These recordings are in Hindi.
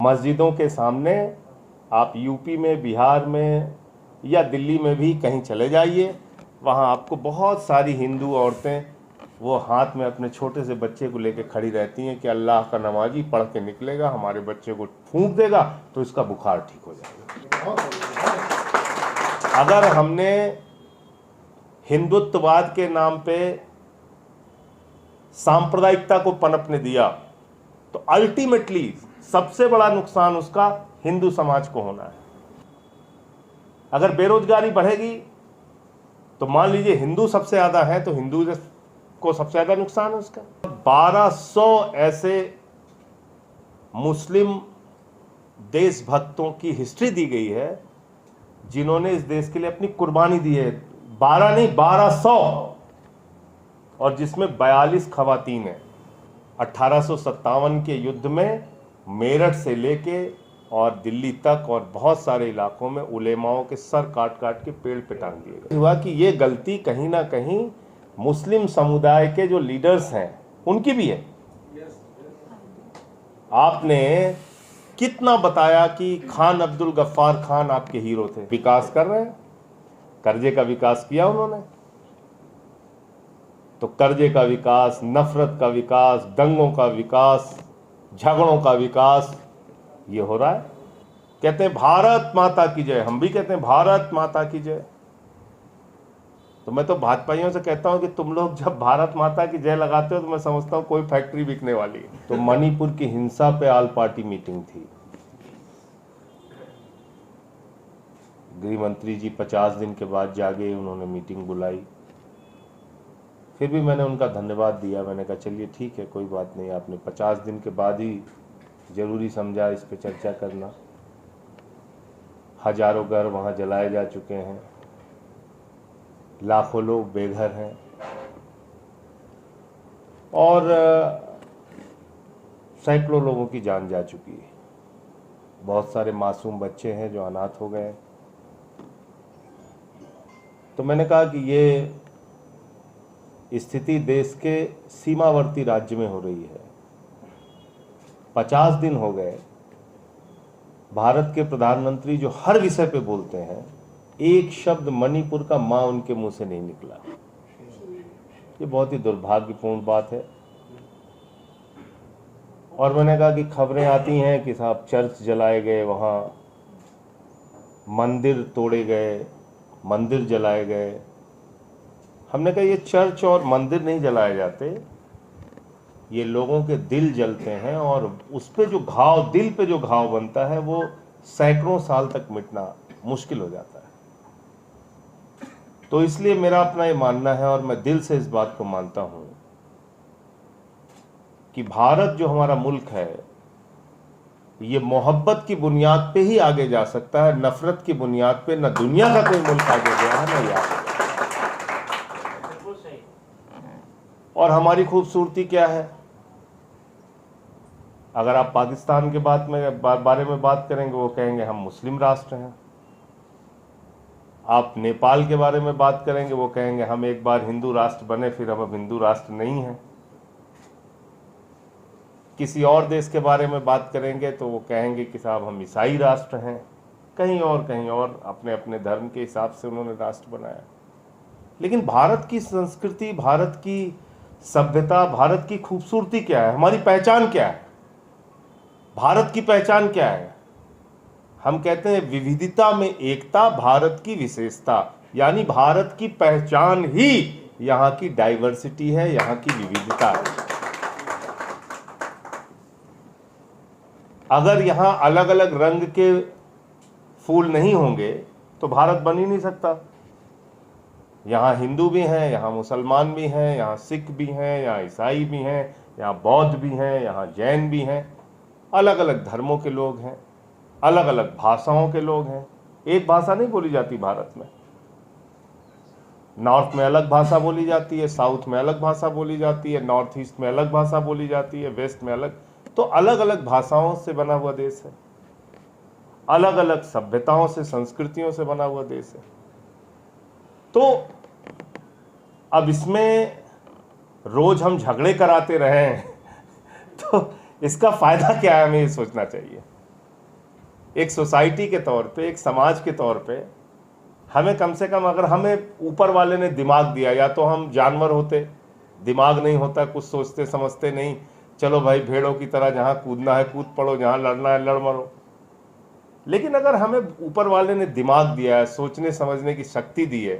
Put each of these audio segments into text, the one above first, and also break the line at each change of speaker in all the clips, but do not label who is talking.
मस्जिदों के सामने आप यूपी में, बिहार में या दिल्ली में भी कहीं चले जाइए, वहाँ आपको बहुत सारी हिंदू औरतें वो हाथ में अपने छोटे से बच्चे को लेकर खड़ी रहती हैं कि अल्लाह का नमाजी पढ़ के निकलेगा, हमारे बच्चे को फूंक देगा तो इसका बुखार ठीक हो जाएगा। अगर हमने हिंदुत्ववाद के नाम पे सांप्रदायिकता को पनपने दिया तो अल्टीमेटली सबसे बड़ा नुकसान उसका हिंदू समाज को होना है। अगर बेरोजगारी बढ़ेगी तो मान लीजिए हिंदू सबसे ज्यादा है तो हिंदू को सबसे ज्यादा नुकसान है उसका। 1200 ऐसे मुस्लिम देशभक्तों की हिस्ट्री दी गई है जिन्होंने इस देश के लिए अपनी कुर्बानी दी है। 12 नहीं 1200, और जिसमें 42 खवातीन हैं। 1857 के युद्ध में मेरठ से लेके और दिल्ली तक और बहुत सारे इलाकों में उलेमाओं के सर काट काट के पेड़ पे टांग दिए गए। हुआ कि ये गलती कहीं ना कहीं मुस्लिम समुदाय के जो लीडर्स हैं उनकी भी है। आपने कितना बताया कि खान अब्दुल गफ्फार खान आपके हीरो थे, विकास कर रहे हैं, कर्जे का विकास किया उन्होंने, तो कर्जे का विकास, नफरत का विकास, दंगों का विकास, झगड़ों का विकास ये हो रहा है। कहते हैं भारत माता की जय, हम भी कहते हैं भारत माता की जय। तो मैं तो भाजपाइयों से कहता हूं कि तुम लोग जब भारत माता की जय लगाते हो तो मैं समझता हूं कोई फैक्ट्री बिकने वाली है। तो मणिपुर की हिंसा पे ऑल पार्टी मीटिंग थी। गृह मंत्री जी 50 दिन के बाद जागे, उन्होंने मीटिंग बुलाई। फिर भी मैंने उनका धन्यवाद दिया। मैंने कहा चलिए ठीक है, कोई बात नहीं, आपने 50 दिन के बाद ही जरूरी समझा इस पे चर्चा करना। हजारों घर वहां जलाए जा चुके हैं, लाखों लोग बेघर हैं और सैकड़ों लोगों की जान जा चुकी है। बहुत सारे मासूम बच्चे हैं जो अनाथ हो गए। तो मैंने कहा कि ये स्थिति देश के सीमावर्ती राज्य में हो रही है। 50 दिन हो गए, भारत के प्रधानमंत्री जो हर विषय पे बोलते हैं, एक शब्द मणिपुर का मां उनके मुंह से नहीं निकला। ये बहुत ही दुर्भाग्यपूर्ण बात है। और मैंने कहा कि खबरें आती हैं कि साहब चर्च जलाए गए, वहां मंदिर तोड़े गए, मंदिर जलाए गए। हमने कहा ये चर्च और मंदिर नहीं जलाए जाते, ये लोगों के दिल जलते हैं और उस पे जो घाव, दिल पे जो घाव बनता है वो सैकड़ों साल तक मिटना मुश्किल हो जाता है। तो इसलिए मेरा अपना ये मानना है और मैं दिल से इस बात को मानता हूं कि भारत जो हमारा मुल्क है ये मोहब्बत की बुनियाद पे ही आगे जा सकता है। नफरत की बुनियाद पे न दुनिया का कोई मुल्क आगे गया है न ये आगे। और हमारी खूबसूरती क्या है? अगर आप पाकिस्तान के बारे में बात करेंगे वो कहेंगे हम मुस्लिम राष्ट्र हैं। आप नेपाल के बारे में बात करेंगे वो कहेंगे हम एक बार हिंदू राष्ट्र बने फिर हम अब हिंदू राष्ट्र नहीं हैं। किसी और देश के बारे में बात करेंगे तो वो कहेंगे कि साहब हम ईसाई राष्ट्र हैं। कहीं और अपने अपने धर्म के हिसाब से उन्होंने राष्ट्र बनाया। लेकिन भारत की संस्कृति, भारत की सभ्यता, भारत की खूबसूरती क्या है? हमारी पहचान क्या है? भारत की पहचान क्या है? हम कहते हैं विविधता में एकता, भारत की विशेषता। यानी भारत की पहचान ही यहाँ की डाइवर्सिटी है, यहाँ की विविधता है। अगर यहाँ अलग अलग रंग के फूल नहीं होंगे तो भारत बन ही नहीं सकता। यहाँ हिंदू भी हैं, यहाँ मुसलमान भी हैं, यहाँ सिख भी हैं, यहाँ ईसाई भी हैं, यहाँ बौद्ध भी हैं, यहाँ जैन भी हैं। अलग अलग धर्मों के लोग हैं, अलग अलग भाषाओं के लोग हैं। एक भाषा नहीं बोली जाती भारत में। नॉर्थ में अलग भाषा बोली जाती है, साउथ में अलग भाषा बोली जाती है, नॉर्थ ईस्ट में अलग भाषा बोली जाती है, वेस्ट में अलग। तो अलग अलग भाषाओं से बना हुआ देश है, अलग अलग सभ्यताओं से, संस्कृतियों से बना हुआ देश है। तो अब इसमें रोज हम झगड़े कराते रहें तो इसका फायदा क्या है, हमें ये सोचना चाहिए। एक सोसाइटी के तौर पे, एक समाज के तौर पे हमें कम से कम, अगर हमें ऊपर वाले ने दिमाग दिया, या तो हम जानवर होते, दिमाग नहीं होता, कुछ सोचते समझते नहीं, चलो भाई भेड़ों की तरह जहाँ कूदना है कूद पड़ो, जहाँ लड़ना है लड़ मरो। लेकिन अगर हमें ऊपर वाले ने दिमाग दिया है, सोचने समझने की शक्ति दी है,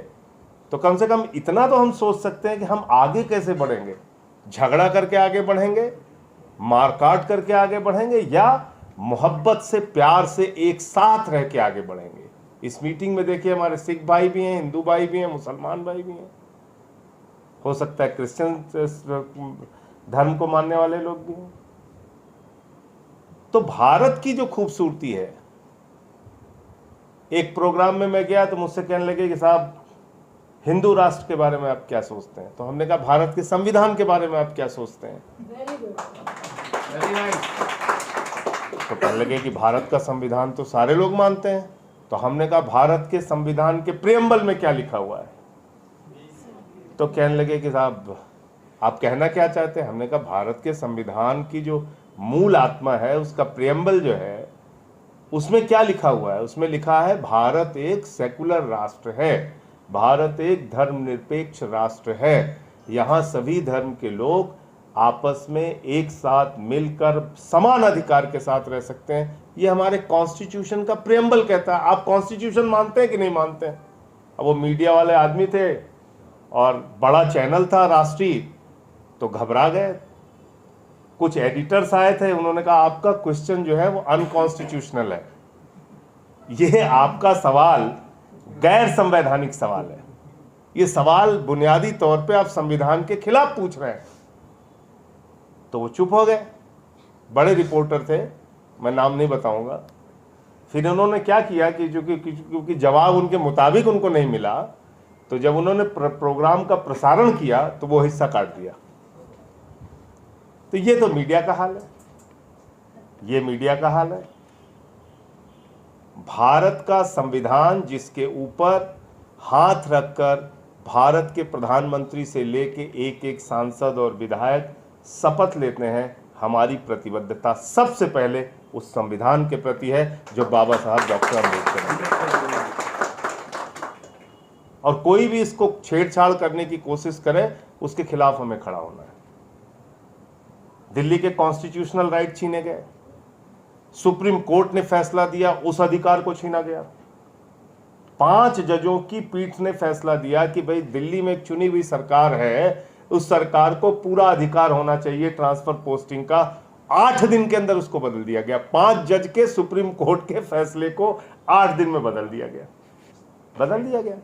तो कम से कम इतना तो हम सोच सकते हैं कि हम आगे कैसे बढ़ेंगे। झगड़ा करके आगे बढ़ेंगे, मारकाट करके आगे बढ़ेंगे, या मोहब्बत से, प्यार से एक साथ रह के आगे बढ़ेंगे। इस मीटिंग में देखिए हमारे सिख भाई भी हैं, हिंदू भाई भी हैं, मुसलमान भाई भी हैं, हो सकता है क्रिश्चियन धर्म को मानने वाले लोग भी हैं। तो भारत की जो खूबसूरती है, एक प्रोग्राम में मैं गया तो मुझसे कहने लगे कि साहब हिंदू राष्ट्र के बारे में आप क्या सोचते हैं? तो हमने कहा भारत के संविधान के बारे में आप क्या सोचते हैं?
Very nice.
तो कहने लगे कि भारत का संविधान तो सारे लोग मानते हैं। तो हमने कहा भारत के संविधान के प्रियम्बल में क्या लिखा हुआ है? तो कहने लगे कि साहब आप कहना क्या चाहते हैं? हमने कहा भारत के संविधान की जो मूल आत्मा है, उसका प्रियम्बल जो है, उसमें क्या लिखा हुआ है? उसमें लिखा है भारत एक सेकुलर राष्ट्र है, भारत एक धर्मनिरपेक्ष राष्ट्र है, यहाँ सभी धर्म के लोग आपस में एक साथ मिलकर समान अधिकार के साथ रह सकते हैं। ये हमारे कॉन्स्टिट्यूशन का प्रियम्बल कहता है। आप कॉन्स्टिट्यूशन मानते हैं कि नहीं मानते हैं? अब वो मीडिया वाले आदमी थे और बड़ा चैनल था राष्ट्रीय, तो घबरा गए। कुछ एडिटर्स आए थे, उन्होंने कहा आपका क्वेश्चन जो है वो अनकॉन्स्टिट्यूशनल है, ये आपका सवाल गैर संवैधानिक सवाल है, ये सवाल बुनियादी तौर पे आप संविधान के खिलाफ पूछ रहे हैं। तो वो चुप हो गए। बड़े रिपोर्टर थे, मैं नाम नहीं बताऊंगा। फिर उन्होंने क्या किया कि क्योंकि जवाब उनके मुताबिक उनको नहीं मिला, तो जब उन्होंने प्रोग्राम का प्रसारण किया तो वो हिस्सा काट दिया। तो ये तो मीडिया का हाल है, ये मीडिया का हाल है। भारत का संविधान जिसके ऊपर हाथ रखकर भारत के प्रधानमंत्री से लेके एक एक सांसद और विधायक शपथ लेते हैं, हमारी प्रतिबद्धता सबसे पहले उस संविधान के प्रति है जो बाबा साहब डॉक्टर अम्बेडकर ने। और कोई भी इसको छेड़छाड़ करने की कोशिश करे, उसके खिलाफ हमें खड़ा होना है। दिल्ली के कॉन्स्टिट्यूशनल राइट छीने गए, सुप्रीम कोर्ट ने फैसला दिया, उस अधिकार को छीना गया। 5 जजों की पीठ ने फैसला दिया कि भाई दिल्ली में एक चुनी हुई सरकार है, उस सरकार को पूरा अधिकार होना चाहिए ट्रांसफर पोस्टिंग का। 8 दिन के अंदर उसको बदल दिया गया। 5 जज के सुप्रीम कोर्ट के फैसले को 8 दिन में बदल दिया गया।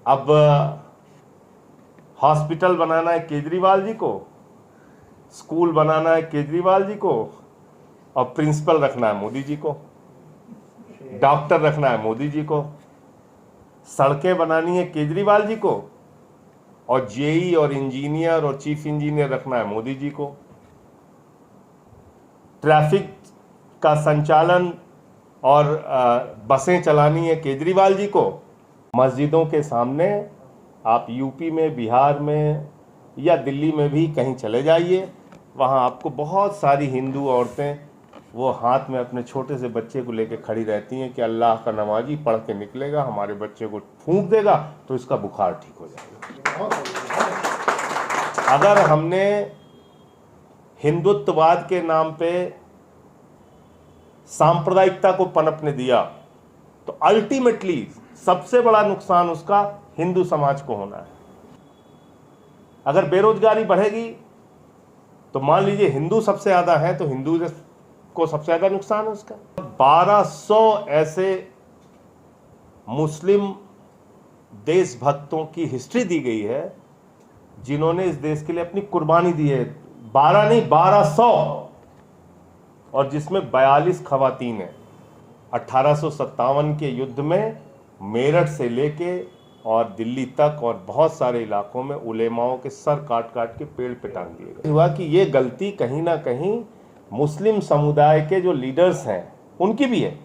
अब हॉस्पिटल बनाना है केजरीवाल जी को, स्कूल बनाना है केजरीवाल जी को, और प्रिंसिपल रखना है मोदी जी को, डॉक्टर रखना है मोदी जी को, सड़कें बनानी है केजरीवाल जी को, और जेई और इंजीनियर और चीफ इंजीनियर रखना है मोदी जी को। ट्रैफिक का संचालन और बसें चलानी है केजरीवाल जी को। मस्जिदों के सामने आप यूपी में, बिहार में या दिल्ली में भी कहीं चले जाइए, वहाँ आपको बहुत सारी हिंदू औरतें वो हाथ में अपने छोटे से बच्चे को लेकर खड़ी रहती हैं कि अल्लाह का नमाजी पढ़ के निकलेगा, हमारे बच्चे को फूंक देगा तो इसका बुखार ठीक हो जाएगा। अगर हमने हिंदुत्ववाद के नाम पे सांप्रदायिकता को पनपने दिया, तो अल्टीमेटली सबसे बड़ा नुकसान उसका हिंदू समाज को होना है। अगर बेरोजगारी बढ़ेगी तो मान लीजिए हिंदू सबसे ज्यादा है, तो हिंदू को सबसे ज्यादा नुकसान है उसका। 1200 ऐसे मुस्लिम देशभक्तों की हिस्ट्री दी गई है जिन्होंने इस देश के लिए अपनी कुर्बानी दी है। 12 नहीं, 1200, और जिसमें 42 खवातीन हैं। 1857 के युद्ध में मेरठ से लेके और दिल्ली तक और बहुत सारे इलाकों में उलेमाओं के सर काट काट के पेड़ पे टांग दिए गए। हुआ कि ये गलती कहीं ना कहीं मुस्लिम समुदाय के जो लीडर्स हैं उनकी भी है।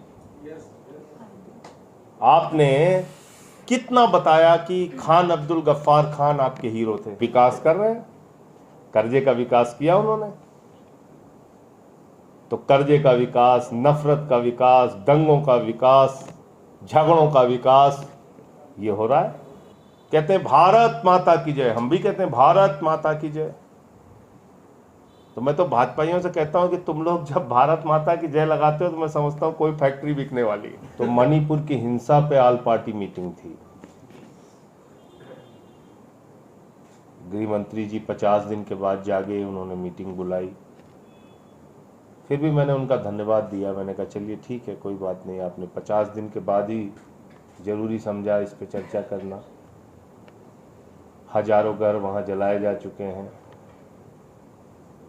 आपने कितना बताया कि खान अब्दुल गफ्फार खान आपके हीरो थे, विकास कर रहे हैं, कर्जे का विकास किया उन्होंने। तो कर्जे का विकास, नफरत का विकास, दंगों का विकास, झगड़ों का विकास ये हो रहा है। कहते हैं भारत माता की जय, हम भी कहते हैं भारत माता की जय। तो मैं तो भाजपाइयों से कहता हूं कि तुम लोग जब भारत माता की जय लगाते हो तो मैं समझता हूं कोई फैक्ट्री बिकने वाली है। तो मणिपुर की हिंसा पे ऑल पार्टी मीटिंग थी। गृह मंत्री जी 50 दिन के बाद जागे, उन्होंने मीटिंग बुलाई। फिर भी मैंने उनका धन्यवाद दिया। मैंने कहा चलिए ठीक है, कोई बात नहीं, आपने 50 दिन के बाद ही जरूरी समझा इस पे चर्चा करना। हजारों घर वहां जलाए जा चुके हैं,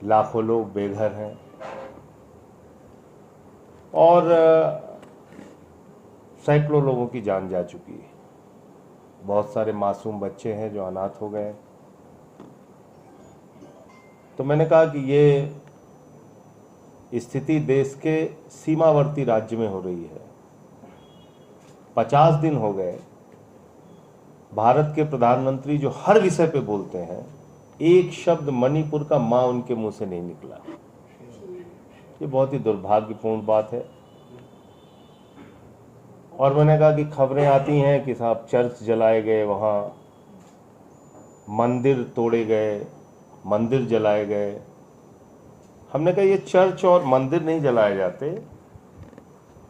लाखों लोग बेघर हैं और सैकड़ों लोगों की जान जा चुकी है। बहुत सारे मासूम बच्चे हैं जो अनाथ हो गए। तो मैंने कहा कि ये स्थिति देश के सीमावर्ती राज्य में हो रही है। 50 दिन हो गए, भारत के प्रधानमंत्री जो हर विषय पे बोलते हैं, एक शब्द मणिपुर का मां उनके मुंह से नहीं निकला। ये बहुत ही दुर्भाग्यपूर्ण बात है। और मैंने कहा कि खबरें आती हैं कि साहब चर्च जलाए गए, वहां मंदिर तोड़े गए, मंदिर जलाए गए। हमने कहा ये चर्च और मंदिर नहीं जलाए जाते,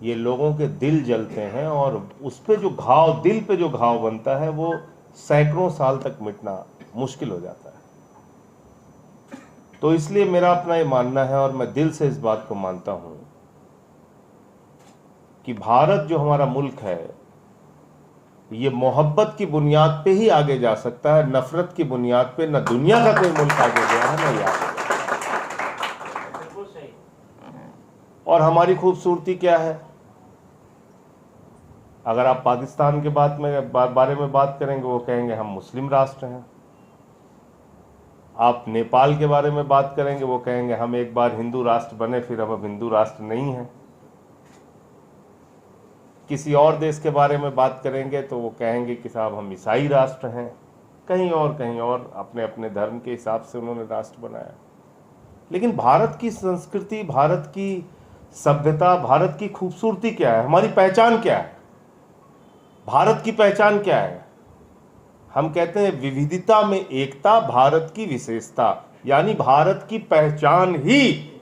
ये लोगों के दिल जलते हैं और उस पे जो घाव, दिल पे जो घाव बनता है वो सैकड़ों साल तक मिटना मुश्किल हो जाता है। तो इसलिए मेरा अपना ये मानना है और मैं दिल से इस बात को मानता हूं कि भारत जो हमारा मुल्क है, ये मोहब्बत की बुनियाद पे ही आगे जा सकता है। नफरत की बुनियाद पे न दुनिया का कोई मुल्क आगे गया है, न ये आगे गया। और हमारी खूबसूरती क्या है? अगर आप पाकिस्तान के बारे में बात करेंगे, वो कहेंगे हम मुस्लिम राष्ट्र हैं। आप नेपाल के बारे में बात करेंगे, वो कहेंगे हम एक बार हिंदू राष्ट्र बने, फिर हम अब हिंदू राष्ट्र नहीं हैं। किसी और देश के बारे में बात करेंगे तो वो कहेंगे कि साहब हम ईसाई राष्ट्र हैं। कहीं और अपने अपने धर्म के हिसाब से उन्होंने राष्ट्र बनाया। लेकिन भारत की संस्कृति, भारत की सभ्यता, भारत की खूबसूरती क्या है? हमारी पहचान क्या है? भारत की पहचान क्या है? हम कहते हैं विविधता में एकता, भारत की विशेषता। यानी भारत की पहचान ही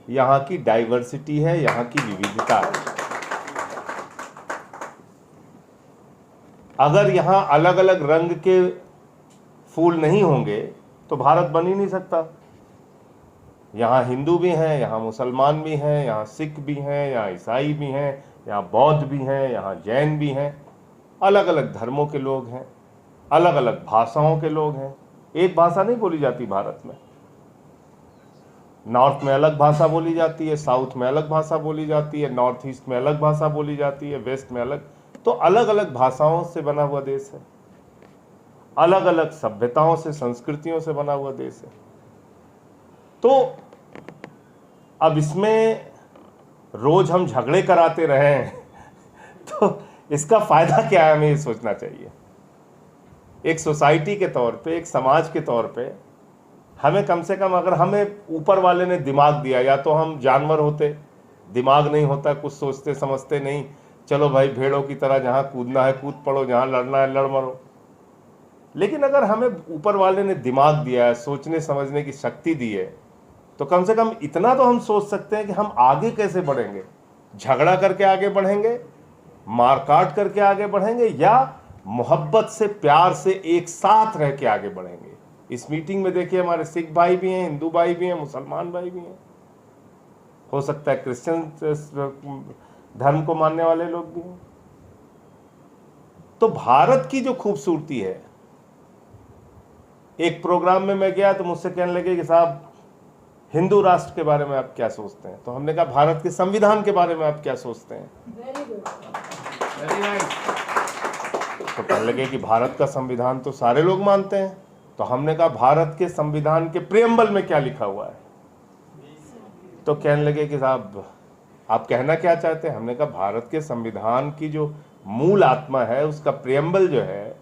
यहाँ की डाइवर्सिटी है, यहाँ की विविधता है। अगर यहाँ अलग अलग रंग के फूल नहीं होंगे तो भारत बन ही नहीं सकता। यहाँ हिंदू भी हैं, यहाँ मुसलमान भी हैं, यहाँ सिख भी हैं, यहाँ ईसाई भी हैं, यहाँ बौद्ध भी हैं, यहाँ जैन भी हैं। अलग अलग धर्मों के लोग हैं, अलग अलग भाषाओं के लोग हैं। एक भाषा नहीं बोली जाती भारत में। नॉर्थ में अलग भाषा बोली जाती है, साउथ में अलग भाषा बोली जाती है, नॉर्थ ईस्ट में अलग भाषा बोली जाती है, वेस्ट में अलग। तो अलग अलग भाषाओं से बना हुआ देश है, अलग अलग सभ्यताओं से, संस्कृतियों से बना हुआ देश है। तो अब इसमें रोज हम झगड़े कराते रहें तो इसका फायदा क्या है? हमें ये सोचना चाहिए। एक सोसाइटी के तौर पे, एक समाज के तौर पे हमें कम से कम, अगर हमें ऊपर वाले ने दिमाग दिया, या तो हम जानवर होते, दिमाग नहीं होता, कुछ सोचते समझते नहीं, चलो भाई भेड़ों की तरह जहां कूदना है कूद पड़ो, जहां लड़ना है लड़ मरो। लेकिन अगर हमें ऊपर वाले ने दिमाग दिया है, सोचने समझने की शक्ति दी है, तो कम से कम इतना तो हम सोच सकते हैं कि हम आगे कैसे बढ़ेंगे। झगड़ा करके आगे बढ़ेंगे, मारकाट करके आगे बढ़ेंगे, या मोहब्बत से, प्यार से एक साथ रह के आगे बढ़ेंगे। इस मीटिंग में देखिए हमारे सिख भाई भी हैं, हिंदू भाई भी हैं, मुसलमान भाई भी हैं, हो सकता है क्रिश्चियन धर्म को मानने वाले लोग भी हैं। तो भारत की जो खूबसूरती है, एक प्रोग्राम में मैं गया तो मुझसे कहने लगे कि साहब हिंदू राष्ट्र के बारे में आप क्या सोचते हैं? तो हमने कहा भारत के संविधान के बारे में आप क्या सोचते हैं?
Very nice.
तो कहने लगे कि भारत का संविधान तो सारे लोग मानते हैं। तो हमने कहा भारत के संविधान के प्रियम्बल में क्या लिखा हुआ है? तो कहने लगे कि साहब आप कहना क्या चाहते हैं? हमने कहा भारत के संविधान की जो मूल आत्मा है, उसका प्रियम्बल जो है,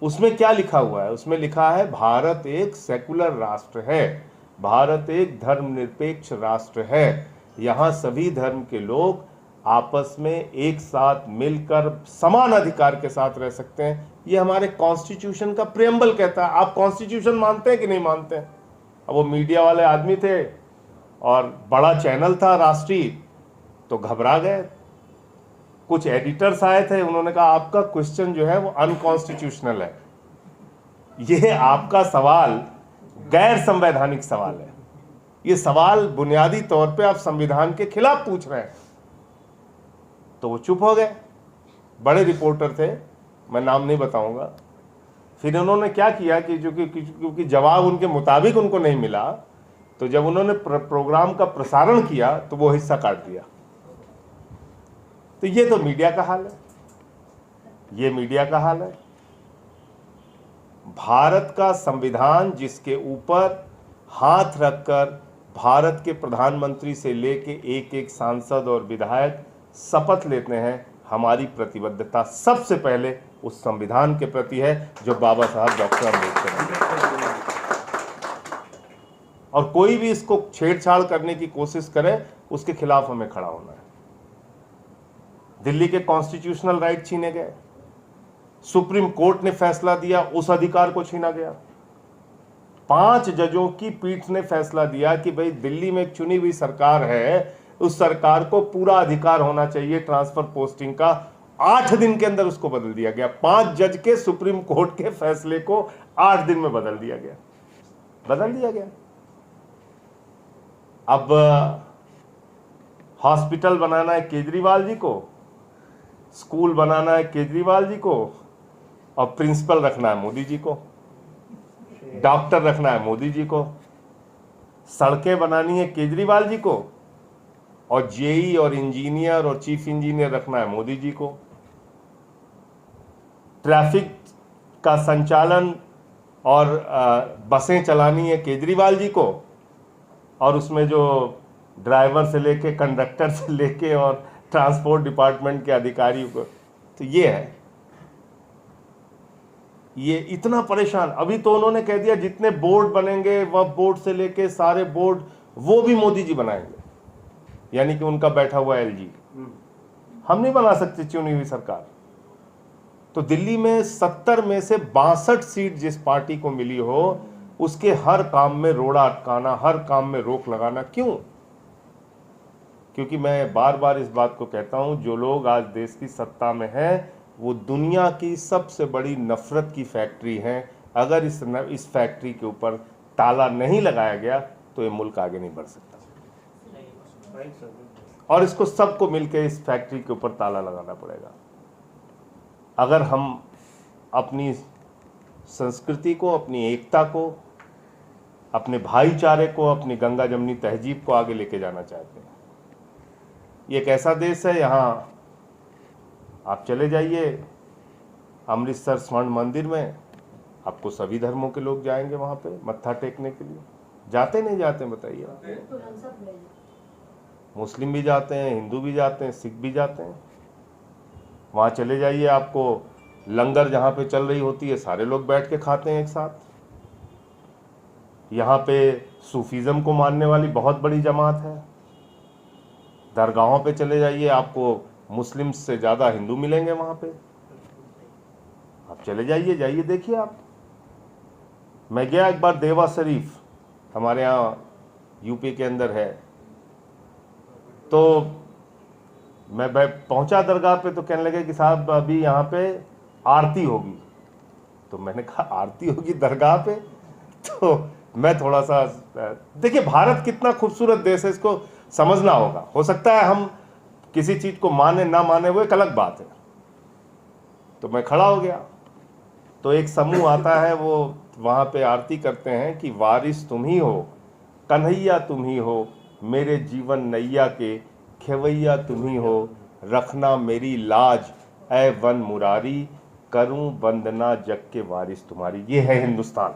उसमें क्या लिखा हुआ है? उसमें लिखा है भारत एक सेकुलर राष्ट्र है, भारत एक धर्मनिरपेक्ष राष्ट्र है, यहाँ सभी धर्म के लोग आपस में एक साथ मिलकर समान अधिकार के साथ रह सकते हैं। ये हमारे कॉन्स्टिट्यूशन का प्रियम्बल कहता है। आप कॉन्स्टिट्यूशन मानते हैं कि नहीं मानते हैं? अब वो मीडिया वाले आदमी थे और बड़ा चैनल था राष्ट्रीय, तो घबरा गए। कुछ एडिटर्स आए थे, उन्होंने कहा आपका क्वेश्चन जो है वो अनकॉन्स्टिट्यूशनल है, ये आपका सवाल गैर संवैधानिक सवाल है, ये सवाल बुनियादी तौर पे आप संविधान के खिलाफ पूछ रहे हैं। तो वो चुप हो गए। बड़े रिपोर्टर थे, मैं नाम नहीं बताऊंगा। फिर उन्होंने क्या किया कि क्योंकि जवाब उनके मुताबिक उनको नहीं मिला, तो जब उन्होंने प्रोग्राम का प्रसारण किया तो वो हिस्सा काट दिया। तो ये तो मीडिया का हाल है, ये मीडिया का हाल है। भारत का संविधान जिसके ऊपर हाथ रखकर भारत के प्रधानमंत्री से लेके एक एक सांसद और विधायक शपथ लेते हैं, हमारी प्रतिबद्धता सबसे पहले उस संविधान के प्रति है जो बाबा साहब डॉक्टर अम्बेडकर ने। और कोई भी इसको छेड़छाड़ करने की कोशिश करे, उसके खिलाफ हमें खड़ा होना है। दिल्ली के कॉन्स्टिट्यूशनल राइट छीने गए, सुप्रीम कोर्ट ने फैसला दिया, उस अधिकार को छीना गया। 5 जजों की पीठ ने फैसला दिया कि भाई दिल्ली में एक चुनी हुई सरकार है, उस सरकार को पूरा अधिकार होना चाहिए ट्रांसफर पोस्टिंग का। 8 दिन के अंदर उसको बदल दिया गया। 5 जज के सुप्रीम कोर्ट के फैसले को 8 दिन में बदल दिया गया। अब हॉस्पिटल बनाना है केजरीवाल जी को, स्कूल बनाना है केजरीवाल जी को, और प्रिंसिपल रखना है मोदी जी को, डॉक्टर रखना है मोदी जी को, सड़कें बनानी है केजरीवाल जी को, और जेई और इंजीनियर और चीफ इंजीनियर रखना है मोदी जी को। ट्रैफिक का संचालन और बसें चलानी है केजरीवाल जी को, और उसमें जो ड्राइवर से लेके कंडक्टर से लेके और ट्रांसपोर्ट डिपार्टमेंट के अधिकारियों को, तो ये है। ये इतना परेशान। अभी तो उन्होंने कह दिया जितने बोर्ड बनेंगे, वह बोर्ड से लेके सारे बोर्ड वो भी मोदी जी बनाएंगे, यानी कि उनका बैठा हुआ एलजी। हम नहीं बना सकते चुनी हुई सरकार। तो दिल्ली में 70 में से 62 सीट जिस पार्टी को मिली हो, उसके हर काम में रोड़ा अटकाना, हर काम में रोक लगाना। क्यों? क्योंकि मैं बार बार इस बात को कहता हूं, जो लोग आज देश की सत्ता में हैं वो दुनिया की सबसे बड़ी नफरत की फैक्ट्री हैं। अगर इस फैक्ट्री के ऊपर ताला नहीं लगाया गया तो ये मुल्क आगे नहीं बढ़ सकता। और इसको सबको मिलकर इस फैक्ट्री के ऊपर ताला लगाना पड़ेगा। अगर हम अपनी संस्कृति को, अपनी एकता को, अपने भाईचारे को, अपनी गंगा जमनी तहजीब को आगे लेके जाना चाहते हैं। ये एक ऐसा देश है, यहाँ आप चले जाइए अमृतसर स्वर्ण मंदिर में, आपको सभी धर्मों के लोग जाएंगे वहाँ पे मत्था टेकने के लिए। जाते नहीं जाते बताइए? मुस्लिम भी जाते हैं, हिंदू भी जाते हैं, सिख भी जाते हैं। वहाँ चले जाइए, आपको लंगर जहाँ पे चल रही होती है सारे लोग बैठ के खाते हैं एक साथ। यहाँ पे सूफीज़म को मानने वाली बहुत बड़ी जमात है। दरगाहों पे चले जाइए, आपको मुस्लिम से ज़्यादा हिंदू मिलेंगे वहाँ पे। आप चले जाइए देखिए आप। मैं गया एक बार देवा शरीफ, हमारे यहाँ यूपी के अंदर है। तो मैं पहुंचा दरगाह पे, तो कहने लगे कि साहब अभी यहाँ पे आरती होगी। तो मैंने कहा आरती होगी दरगाह पे? तो मैं थोड़ा सा, देखिए भारत कितना खूबसूरत देश है, इसको समझना होगा। हो सकता है हम किसी चीज को माने ना माने, वो एक अलग बात है। तो मैं खड़ा हो गया, तो एक समूह आता है, वो वहाँ पे आरती करते हैं कि वारिस तुम ही हो, कन्हैया तुम ही हो, मेरे जीवन नैया के खेवैया तुम ही हो, रखना मेरी लाज ऐ वन मुरारी, करूं वंदना जग के वारिस तुम्हारी। ये है हिंदुस्तान,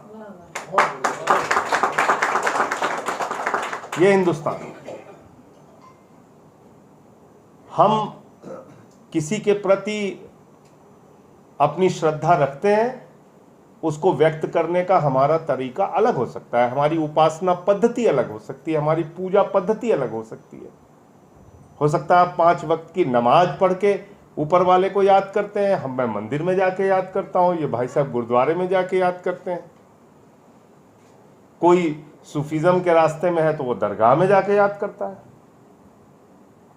ये हिंदुस्तान। हम किसी के प्रति अपनी श्रद्धा रखते हैं, उसको व्यक्त करने का हमारा तरीका अलग हो सकता है, हमारी उपासना पद्धति अलग हो सकती है, हमारी पूजा पद्धति अलग हो सकती है। हो सकता है आप 5 वक्त की नमाज पढ़ के ऊपर वाले को याद करते हैं, मैं मंदिर में जाके याद करता हूं, ये भाई साहब गुरुद्वारे में जाके याद करते हैं। कोई सूफीज्म के रास्ते में है तो वो दरगाह में जाके याद करता है,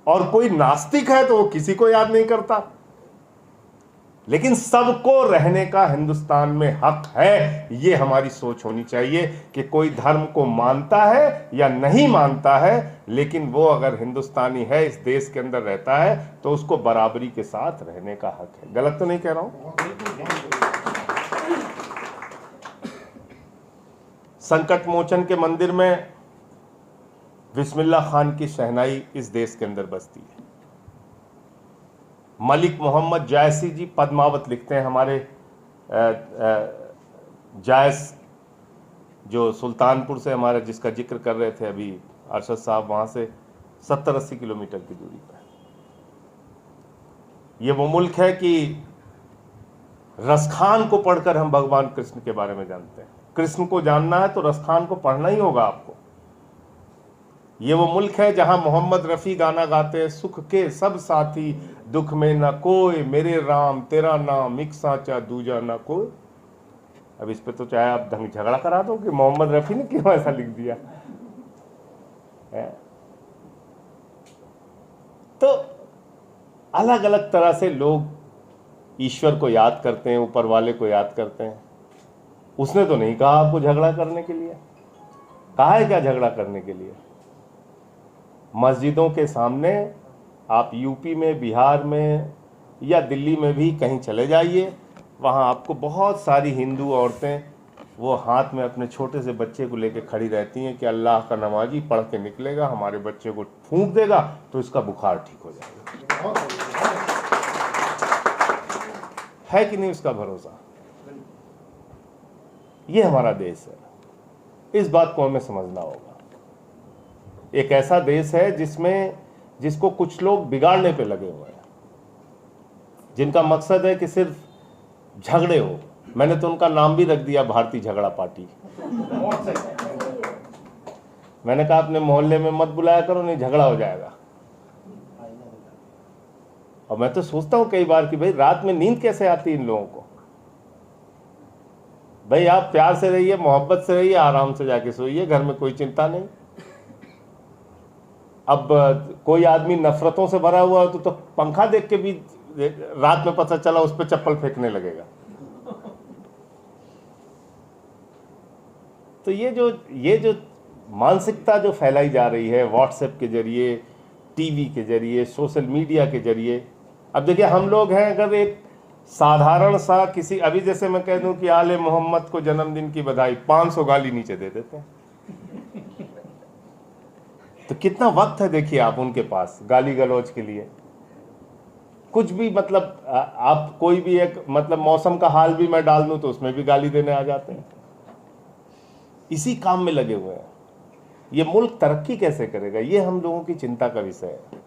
और कोई नास्तिक है तो वो किसी को याद नहीं करता। लेकिन सबको रहने का हिंदुस्तान में हक है, ये हमारी सोच होनी चाहिए कि कोई धर्म को मानता है या नहीं मानता है, लेकिन वो अगर हिंदुस्तानी है, इस देश के अंदर रहता है, तो उसको बराबरी के साथ रहने का हक है। गलत तो नहीं कह रहा हूं? संकट मोचन के मंदिर में बिस्मिल्लाह खान की शहनाई इस देश के अंदर बजती है। मलिक मोहम्मद जायसी जी पद्मावत लिखते हैं, हमारे जायस जो सुल्तानपुर से हमारे, जिसका जिक्र कर रहे थे अभी अरशद साहब, वहां से 70-80 किलोमीटर की दूरी पर। ये वो मुल्क है कि रसखान को पढ़कर हम भगवान कृष्ण के बारे में जानते हैं। कृष्ण को जानना है तो रसखान को पढ़ना ही होगा आपको। ये वो मुल्क है जहां मोहम्मद रफ़ी गाना गाते हैं, सुख के सब साथी दुख में न कोई, मेरे राम तेरा नाम एक साचा दूजा न कोई। अब इस पे तो चाहे आप ढंग झगड़ा करा दो कि मोहम्मद रफ़ी ने क्यों ऐसा लिख दिया है। तो अलग अलग तरह से लोग ईश्वर को याद करते हैं, ऊपर वाले को याद करते हैं। उसने तो नहीं कहा आपको झगड़ा करने के लिए, कहा है क्या झगड़ा करने के लिए? मस्जिदों के सामने आप यूपी में, बिहार में या दिल्ली में भी कहीं चले जाइए, वहाँ आपको बहुत सारी हिंदू औरतें वो हाथ में अपने छोटे से बच्चे को लेकर खड़ी रहती हैं कि अल्लाह का नमाजी पढ़ के निकलेगा, हमारे बच्चे को फूंक देगा तो इसका बुखार ठीक हो जाएगा। है कि नहीं उसका भरोसा? ये हमारा देश है, इस बात को हमें समझना होगा। एक ऐसा देश है जिसको कुछ लोग बिगाड़ने पे लगे हुए हैं, जिनका मकसद है कि सिर्फ झगड़े हो। मैंने तो उनका नाम भी रख दिया भारतीय झगड़ा पार्टी। मैंने कहा अपने मोहल्ले में मत बुलाया करो, नहीं झगड़ा हो जाएगा। और मैं तो सोचता हूं कई बार कि भाई रात में नींद कैसे आती इन लोगों को। भाई आप प्यार से रहिए, मोहब्बत से रहिए, आराम से जाके सोइए, घर में कोई चिंता नहीं। अब कोई आदमी नफरतों से भरा हुआ हो तो पंखा देख के भी रात में पता चला उस पर चप्पल फेंकने लगेगा। तो ये जो मानसिकता जो फैलाई जा रही है व्हाट्सएप के जरिए, टीवी के जरिए, सोशल मीडिया के जरिए। अब देखिए हम लोग हैं, अगर एक साधारण सा किसी, अभी जैसे मैं कह दूं कि आले मोहम्मद को जन्मदिन की बधाई, 500 गाली नीचे दे देते हैं। तो कितना वक्त है देखिए आप उनके पास गाली गलौज के लिए। कुछ भी मतलब आप कोई भी एक मतलब मौसम का हाल भी मैं डाल दूं तो उसमें भी गाली देने आ जाते हैं। इसी काम में लगे हुए हैं। ये मुल्क तरक्की कैसे करेगा, ये हम लोगों की चिंता का विषय है।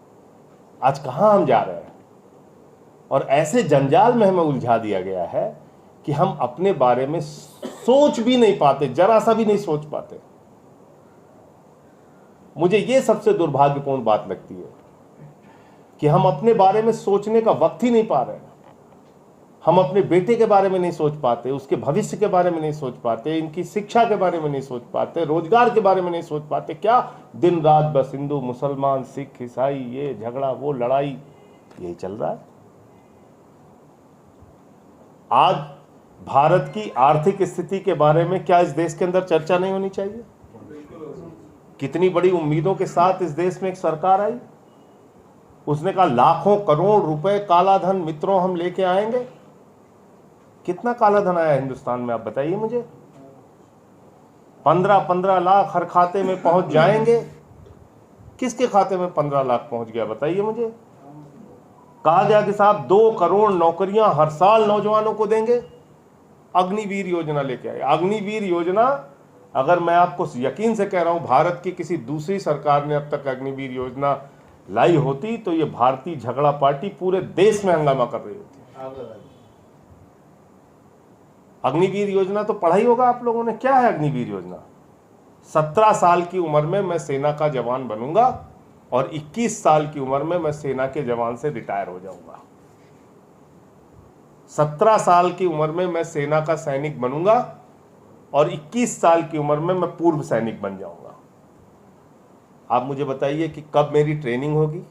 आज कहां हम जा रहे हैं, और ऐसे जंजाल में हमें उलझा दिया गया है कि हम अपने बारे में सोच भी नहीं पाते, जरा सा भी नहीं सोच पाते। मुझे ये सबसे दुर्भाग्यपूर्ण बात लगती है कि हम अपने बारे में सोचने का वक्त ही नहीं पा रहे हैं। हम अपने बेटे के बारे में नहीं सोच पाते, उसके भविष्य के बारे में नहीं सोच पाते, इनकी शिक्षा के बारे में नहीं सोच पाते, रोजगार के बारे में नहीं सोच पाते। क्या दिन रात बस हिंदू मुसलमान सिख ईसाई, ये झगड़ा वो लड़ाई, यही चल रहा है। आज भारत की आर्थिक स्थिति के बारे में क्या इस देश के अंदर चर्चा नहीं होनी चाहिए? कितनी बड़ी उम्मीदों के साथ इस देश में एक सरकार आई, उसने कहा लाखों करोड़ रुपए काला धन मित्रों हम लेके आएंगे। कितना काला धन आया हिंदुस्तान में, आप बताइए मुझे। 15-15 लाख हर खाते में पहुंच जाएंगे। किसके खाते में 15 लाख पहुंच गया बताइए मुझे। कहा गया कि साहब 2 करोड़ नौकरियां हर साल नौजवानों को देंगे। अग्निवीर योजना लेके आए। अग्निवीर योजना, अगर मैं आपको यकीन से कह रहा हूं भारत की किसी दूसरी सरकार ने अब तक अग्निवीर योजना लाई होती तो ये भारतीय झगड़ा पार्टी पूरे देश में हंगामा कर रही होती। अग्निवीर योजना तो पढ़ा ही होगा आप लोगों ने। क्या है अग्निवीर योजना? 17 साल की उम्र में मैं सेना का जवान बनूंगा और 21 साल की उम्र में मैं सेना के जवान से रिटायर हो जाऊंगा। 17 साल की उम्र में मैं सेना का सैनिक बनूंगा और 21 साल की उम्र में मैं पूर्व सैनिक बन जाऊंगा। आप मुझे बताइए कि कब मेरी ट्रेनिंग होगी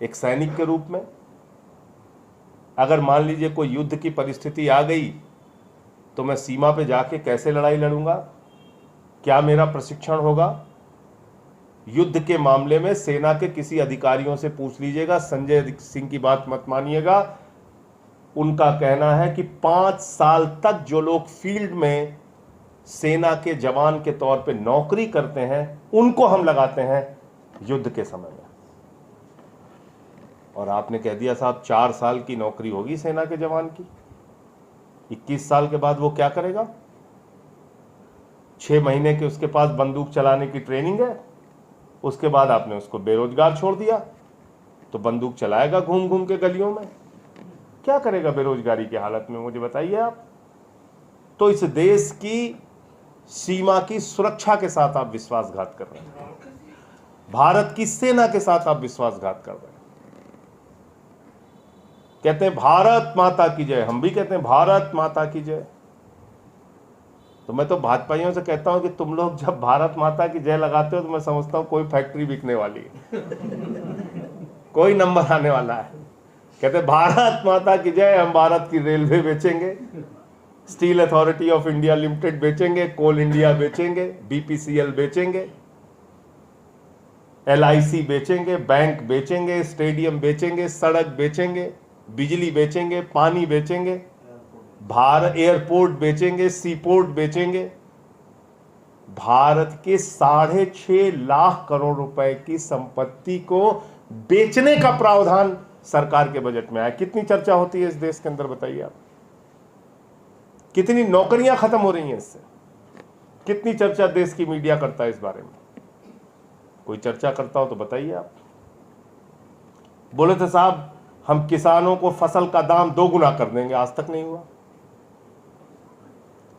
एक सैनिक के रूप में। अगर मान लीजिए कोई युद्ध की परिस्थिति आ गई तो मैं सीमा पे जाके कैसे लड़ाई लड़ूंगा, क्या मेरा प्रशिक्षण होगा। युद्ध के मामले में सेना के किसी अधिकारियों से पूछ लीजिएगा, संजय सिंह की बात मत मानिएगा। उनका कहना है कि 5 साल तक जो लोग फील्ड में सेना के जवान के तौर पे नौकरी करते हैं उनको हम लगाते हैं युद्ध के समय में। और आपने कह दिया साहब 4 साल की नौकरी होगी सेना के जवान की, 21 साल के बाद वो क्या करेगा। 6 महीने के उसके पास बंदूक चलाने की ट्रेनिंग है, उसके बाद आपने उसको बेरोजगार छोड़ दिया तो बंदूक चलाएगा घूम घूम के गलियों में। क्या करेगा बेरोजगारी की हालत में, मुझे बताइए आप। तो इस देश की सीमा की सुरक्षा के साथ आप विश्वासघात कर रहे हैं, भारत की सेना के साथ आप विश्वासघात कर रहे हैं। कहते हैं भारत माता की जय, हम भी कहते हैं भारत माता की जय। तो मैं तो भाजपाइयों से कहता हूं कि तुम लोग जब भारत माता की जय लगाते हो तो मैं समझता हूं कोई फैक्ट्री बिकने वाली है, कोई नंबर आने वाला है। कहते हैं भारत माता की जय, हम भारत की रेलवे बेचेंगे, steel authority of India limited बेचेंगे, कोल इंडिया बेचेंगे, बीपीसीएल बेचेंगे, एलआईसी बेचेंगे, बैंक बेचेंगे, स्टेडियम बेचेंगे, सड़क बेचेंगे, बिजली बेचेंगे, पानी बेचेंगे, भारत एयरपोर्ट बेचेंगे, सीपोर्ट बेचेंगे। भारत के 6.5 लाख करोड़ रुपए की संपत्ति को बेचने का प्रावधान सरकार के बजट में आया। कितनी चर्चा होती है इस देश के अंदर, बताइए आप। कितनी नौकरियां खत्म हो रही हैं इससे, कितनी चर्चा देश की मीडिया करता है इस बारे में। कोई चर्चा करता हो तो बताइए आप। बोले थे साहब हम किसानों को फसल का दाम 2 गुना कर देंगे, आज तक नहीं हुआ।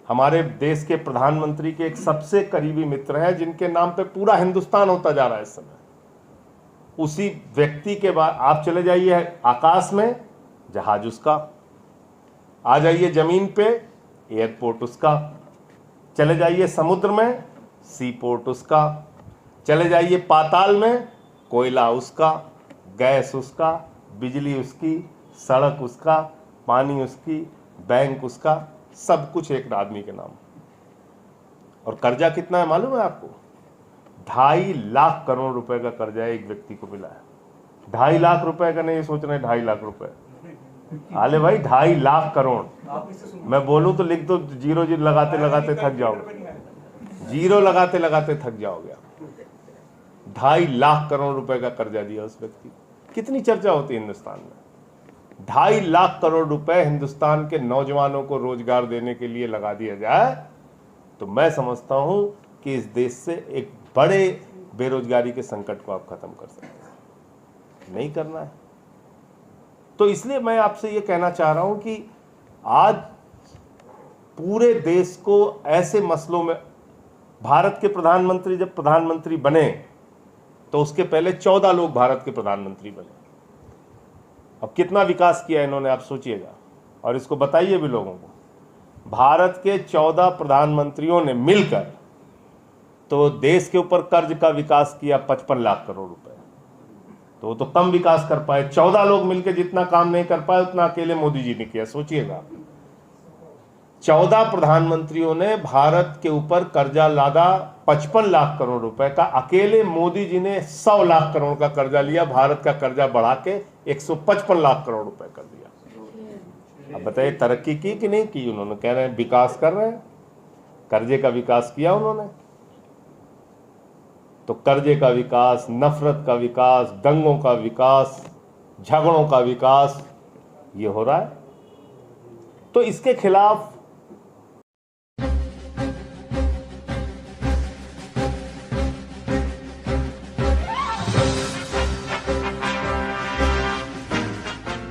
हमारे देश के प्रधानमंत्री के एक सबसे करीबी मित्र हैं जिनके नाम पे पूरा हिंदुस्तान होता जा रहा है इस समय, उसी व्यक्ति के बाद आप चले जाइए आकाश में, जहाज उसका, आ जाइए जमीन पे, एयरपोर्ट उसका, चले जाइए समुद्र में, सी पोर्ट उसका, चले जाइए पाताल में, कोयला उसका, गैस उसका, बिजली उसकी, सड़क उसका, पानी उसकी, बैंक उसका, सब कुछ एक आदमी के नाम। और कर्जा कितना है मालूम है आपको? 2.5 लाख करोड़ रुपए का कर्जा एक व्यक्ति को मिला है। 2.5 लाख रुपए का नहीं सोच रहे, 2.5 लाख रुपए। आले भाई 2.5 लाख करोड़, मैं बोलूं तो लिख दो, जीरो जीरो लगाते लगाते थक जाओगे, जीरो लगाते लगाते थक जाओगे। 2.5 लाख करोड़ रुपए का कर्जा दिया उस व्यक्ति। कितनी चर्चा होती है हिंदुस्तान में। 2.5 लाख करोड़ रुपए हिंदुस्तान के नौजवानों को रोजगार देने के लिए लगा दिया जाए तो मैं समझता हूं कि इस देश से एक बड़े बेरोजगारी के संकट को आप खत्म कर सकते हैं। नहीं करना है तो इसलिए मैं आपसे ये कहना चाह रहा हूं कि आज पूरे देश को ऐसे मसलों में, भारत के प्रधानमंत्री जब प्रधानमंत्री बने तो उसके पहले 14 लोग भारत के प्रधानमंत्री बने। अब कितना विकास किया इन्होंने आप सोचिएगा, और इसको बताइए भी लोगों को। भारत के 14 प्रधानमंत्रियों ने मिलकर तो देश के ऊपर कर्ज का विकास किया 55 लाख करोड़ रुपए। तो वो तो कम विकास कर पाए, 14 लोग मिलकर जितना काम नहीं कर पाए उतना अकेले मोदी जी ने किया। सोचिएगा 14 प्रधानमंत्रियों ने भारत के ऊपर कर्जा लादा 55 लाख करोड़ रुपए का, अकेले मोदी जी ने 100 लाख करोड़ का कर्जा लिया, भारत का कर्जा बढ़ा के 155 लाख करोड़ रुपए कर दिया। अब बताइए तरक्की की कि नहीं की? उन्होंने कह रहे हैं विकास कर रहे हैं, कर्जे का विकास किया उन्होंने। तो कर्जे का विकास, नफरत का विकास, दंगों का विकास, झगड़ों का विकास, ये हो रहा है। तो इसके खिलाफ